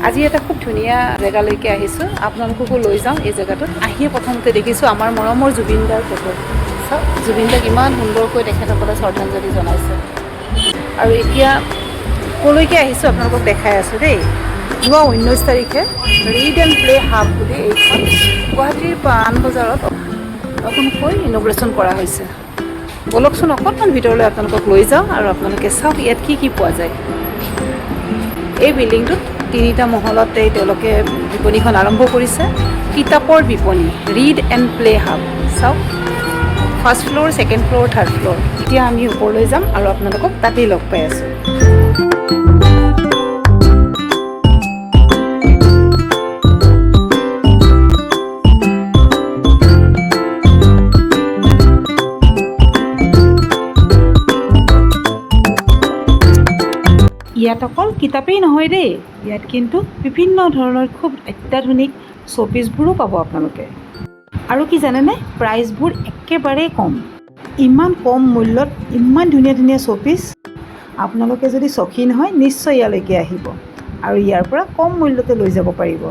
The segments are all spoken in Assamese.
আজি এটা খুব ধুনীয়া জেগালৈকে আহিছোঁ, আপোনালোককো লৈ যাওঁ। এই জেগাটোত আহিয়ে প্ৰথমতে দেখিছোঁ আমাৰ মৰমৰ জুবিন দাৰ ফটো। চাওক জুবিন দাক ইমান সুন্দৰকৈ তেখেতসকলে শ্ৰদ্ধাঞ্জলি জনাইছে। আৰু এতিয়া ক'লৈকে আহিছোঁ আপোনালোকক দেখাই আছোঁ দেই। যোৱা 19 তাৰিখে ৰিড এণ্ড প্লে হাব বুলি এইখন গুৱাহাটীৰ পাণবজাৰত নতুনকৈ ইনগ্ৰেশ্যন কৰা হৈছে। বলকচোন অকণমান ভিতৰলৈ আপোনালোকক লৈ যাওঁ আৰু আপোনালোকে চাওক ইয়াত কি কি পোৱা যায়। এই বিল্ডিংটোত 3টা মহলতে তেওঁলোকে বিপণীখন আৰম্ভ কৰিছে। কিতাপৰ বিপণী, ৰিড এণ্ড প্লে হাব। চাওক first floor, second floor, third floor. এতিয়া আমি ওপৰলৈ যাম আৰু আপোনালোকক তাতেই লগ পাই আছোঁ। ইয়াত অকল কিতাপেই নহয় দেই, ইয়াত কিন্তু বিভিন্ন ধৰণৰ খুব অত্যাধুনিক শ্ব'পিছবোৰো পাব আপোনালোকে। আৰু কি জানেনে, প্ৰাইচবোৰ একেবাৰেই কম। ইমান কম মূল্যত ইমান ধুনীয়া ধুনীয়া শ্ব'পিছ। আপোনালোকে যদি চখীন হয় নিশ্চয় ইয়ালৈকে আহিব আৰু ইয়াৰ পৰা কম মূল্যতে লৈ যাব পাৰিব।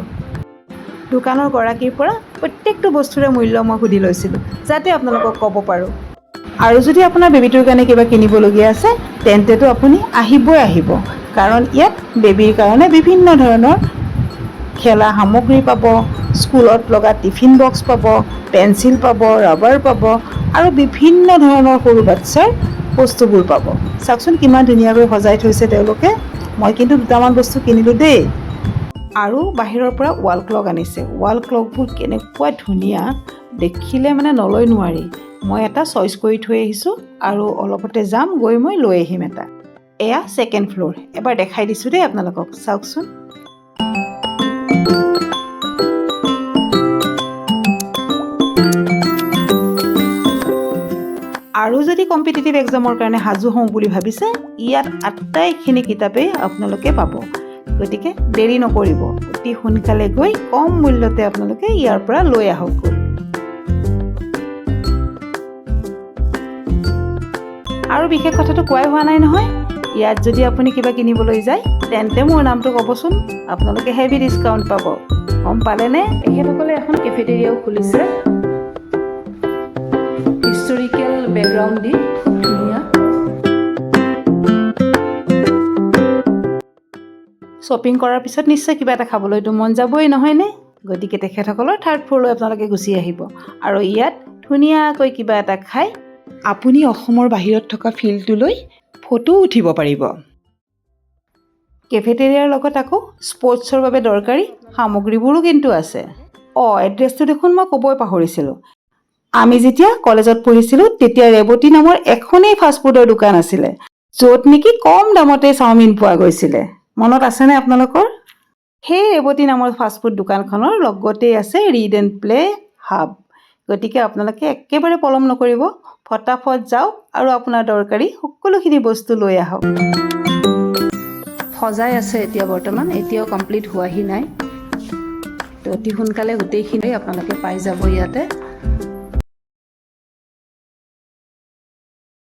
দোকানৰ গৰাকীৰ পৰা প্ৰত্যেকটো বস্তুৰে মূল্য মই সুধি লৈছিলোঁ যাতে আপোনালোকক ক'ব পাৰোঁ। আৰু যদি আপোনাৰ বেবীটোৰ কাৰণে কিবা কিনিবলগীয়া আছে তেন্তেতো আপুনি আহিব, কাৰণ ইয়াত বেবীৰ কাৰণে বিভিন্ন ধৰণৰ খেলা সামগ্ৰী পাব, স্কুলত লগা টিফিন বক্স পাব, পেঞ্চিল পাব, ৰাবাৰ পাব আৰু বিভিন্ন ধৰণৰ সৰু বাচ্ছাৰ বস্তুবোৰ পাব। চাওকচোন কিমান ধুনীয়াকৈ সজাই থৈছে তেওঁলোকে। মই কিন্তু দুটামান বস্তু কিনিলোঁ দেই। আৰু বাহিৰৰ পৰা ৱাল ক্লক আনিছে। ৱাল ক্লকবোৰ কেনেকুৱা ধুনীয়া, দেখিলে মানে নলৈ নোৱাৰি। মই এটা চইচ কৰি থৈ আহিছোঁ আৰু অলপতে যাম, গৈ মই লৈ আহিম এটা। এয়া ছেকেণ্ড ফ্ল'ৰ। এবাৰ দেখাই দিছোঁ দেই আপোনালোকক, চাওকচোন। আৰু যদি কম্পিটিটিভ এক্সামৰ কাৰণে সাজু হওঁ বুলি ভাবিছে, ইয়াত আটাইখিনি কিতাপেই আপোনালোকে পাব। গতিকে দেৰি নকৰিব, অতি সোনকালে গৈ কম মূল্যতে আপোনালোকে ইয়াৰ পৰা লৈ আহকগৈ। আৰু বিশেষ কথাটো কোৱাই হোৱা নাই নহয়, ইয়াত যদি আপুনি কিবা কিনিবলৈ যায় তেন্তে মোৰ নামটো ক'বচোন, আপোনালোকে হেভি ডিছকাউণ্ট পাব। গম পালেনে? তেখেতসকলে এখন কেফেটেৰিয়াও খুলিছে, হিষ্টৰিকেল বেকগ্ৰাউণ্ড দি, খুব ধুনীয়া। শ্বপিং কৰাৰ পিছত নিশ্চয় কিবা এটা খাবলৈতো মন যাবই নহয়নে? গতিকে তেখেতসকলৰ থাৰ্ড ফ্ল'ৰলৈ আপোনালোকে গুচি আহিব আৰু ইয়াত ধুনীয়াকৈ কিবা এটা খাই আপুনি অসমৰ বাহিৰত থকা ফিল্ডটোলৈ ফটোও উঠিব পাৰিব। কেফেটেৰিয়াৰ লগত আকৌ স্পৰ্টছৰ বাবে দৰকাৰী সামগ্ৰীবোৰো কিন্তু আছে। এড্ৰেছটো দেখোন মই ক'বই পাহৰিছিলোঁ। আমি যেতিয়া কলেজত পঢ়িছিলোঁ তেতিয়া ৰেৱতী নামৰ এখনেই ফাষ্টফুডৰ দোকান আছিলে, য'ত নেকি কম দামতে চাওমিন পোৱা গৈছিলে। মনত আছেনে আপোনালোকৰ? সেই ৰেৱতী নামৰ ফাষ্টফুড দোকানখনৰ লগতেই আছে ৰিড এণ্ড প্লে হাব। গতিকে আপোনালোকে একেবাৰে পলম নকৰিব, ফটাফট যাওক আৰু আপোনাৰ দৰকাৰী সকলোখিনি বস্তু লৈ আহক। সজাই আছে এতিয়া বৰ্তমান, এতিয়াও কমপ্লিট হোৱাহি নাই। তো অতি সোনকালে গোটেইখিনি আপোনালোকে পাই যাব ইয়াতে।